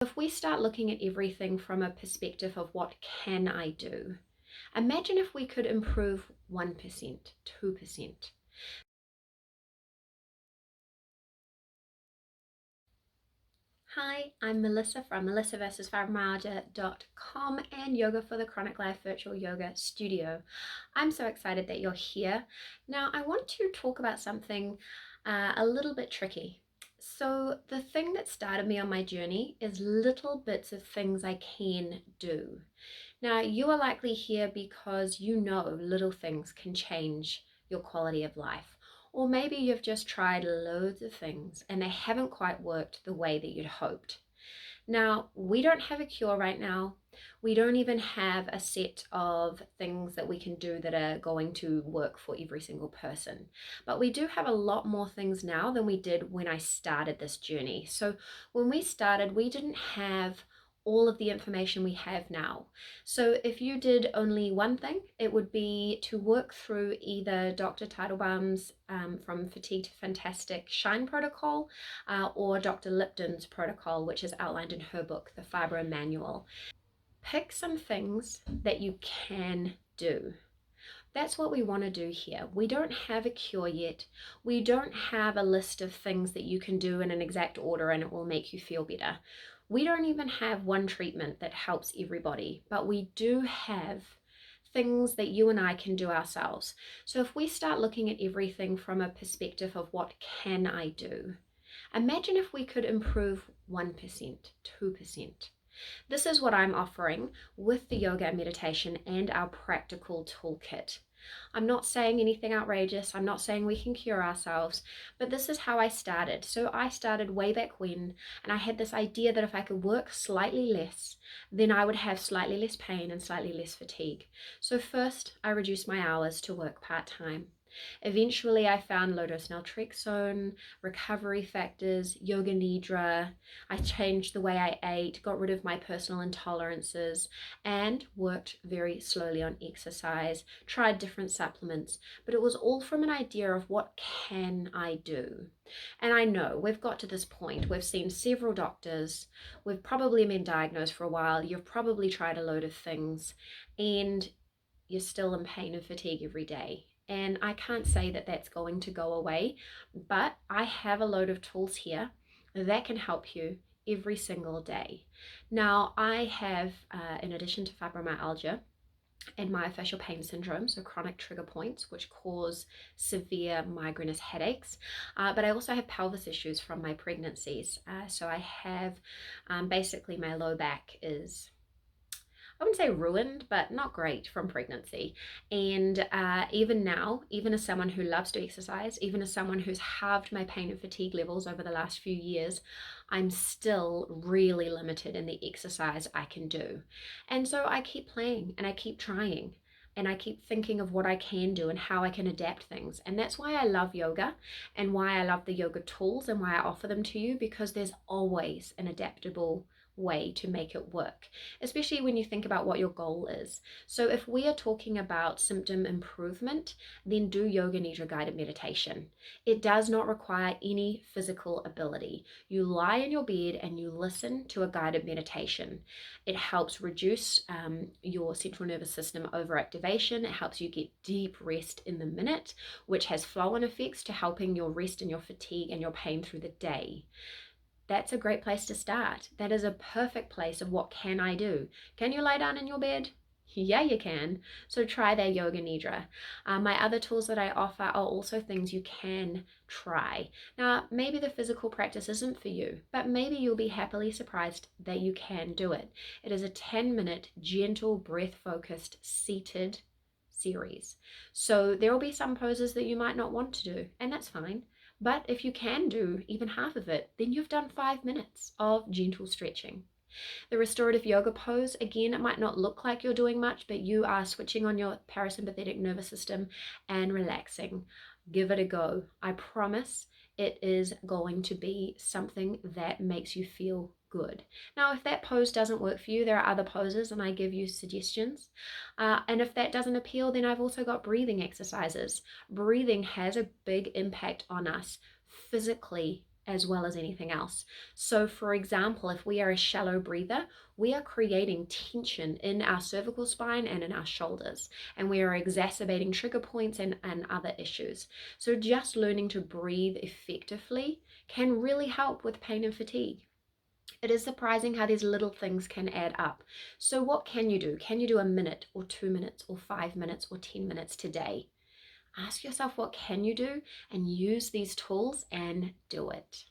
If we start looking at everything from a perspective of what can I do, imagine if we could improve 1%, 2%. Hi, I'm Melissa from melissaversusfibromyalgia.com and Yoga for the Chronic Life Virtual Yoga Studio. I'm so excited that you're here. Now, I want to talk about something a little bit tricky. So the thing that started me on my journey is little bits of things I can do. Now, you are likely here because you know little things can change your quality of life. Or maybe you've just tried loads of things and they haven't quite worked the way that you'd hoped. Now, we don't have a cure right now. We don't even have a set of things that we can do that are going to work for every single person. But we do have a lot more things now than we did when I started this journey. So when we started, we didn't have all of the information we have now. So if you did only one thing, it would be to work through either Dr. Teitelbaum's From Fatigue to Fantastic Shine protocol or Dr. Lipton's protocol, which is outlined in her book, The Fibromanual. Pick some things that you can do. That's what we want to do here. We don't have a cure yet. We don't have a list of things that you can do in an exact order and it will make you feel better. We don't even have one treatment that helps everybody, but we do have things that you and I can do ourselves. So if we start looking at everything from a perspective of what can I do, imagine if we could improve 1%, 2%. This is what I'm offering with the yoga and meditation and our practical toolkit. I'm not saying anything outrageous. I'm not saying we can cure ourselves, but this is how I started. So I started way back when, and I had this idea that if I could work slightly less, then I would have slightly less pain and slightly less fatigue. So first, I reduced my hours to work part-time. Eventually, I found low-dose naltrexone, recovery factors, yoga nidra. I changed the way I ate, got rid of my personal intolerances, and worked very slowly on exercise, tried different supplements, but it was all from an idea of what can I do? And I know we've got to this point, we've seen several doctors, we've probably been diagnosed for a while, you've probably tried a load of things, and you're still in pain and fatigue every day. And I can't say that that's going to go away, but I have a load of tools here that can help you every single day. Now, I have, in addition to fibromyalgia and myofascial pain syndrome, so chronic trigger points, which cause severe migrainous headaches, but I also have pelvis issues from my pregnancies. So I have basically my low back is, I wouldn't say ruined, but not great from pregnancy. And even now, even as someone who loves to exercise, even as someone who's halved my pain and fatigue levels over the last few years, I'm still really limited in the exercise I can do. And so I keep playing and I keep trying. And I keep thinking of what I can do and how I can adapt things. And that's why I love yoga and why I love the yoga tools and why I offer them to you, because there's always an adaptable way to make it work, especially when you think about what your goal is. So if we are talking about symptom improvement, then do yoga nidra guided meditation. It does not require any physical ability. You lie in your bed and you listen to a guided meditation. It helps reduce your central nervous system overactivation. It helps you get deep rest in the minute, which has flow-on effects to helping your rest and your fatigue and your pain through the day. That's a great place to start. That is a perfect place of what can I do. Can you lie down in your bed? Yeah, you can. So try that yoga nidra. My other tools that I offer are also things you can try. Now, maybe the physical practice isn't for you, but maybe you'll be happily surprised that you can do it. It is a 10-minute, gentle, breath-focused, seated series. So there will be some poses that you might not want to do, and that's fine. But if you can do even half of it, then you've done 5 minutes of gentle stretching. The restorative yoga pose, again, it might not look like you're doing much, but you are switching on your parasympathetic nervous system and relaxing. Give it a go. I promise it is going to be something that makes you feel good. Now, if that pose doesn't work for you, there are other poses and I give you suggestions. And if that doesn't appeal, then I've also got breathing exercises. Breathing has a big impact on us physically as well as anything else. So for example, if we are a shallow breather, we are creating tension in our cervical spine and in our shoulders, and we are exacerbating trigger points and other issues. So just learning to breathe effectively can really help with pain and fatigue. It is surprising how these little things can add up. So what can you do? Can you do a minute or 2 minutes or 5 minutes or 10 minutes today? Ask yourself what can you do and use these tools and do it.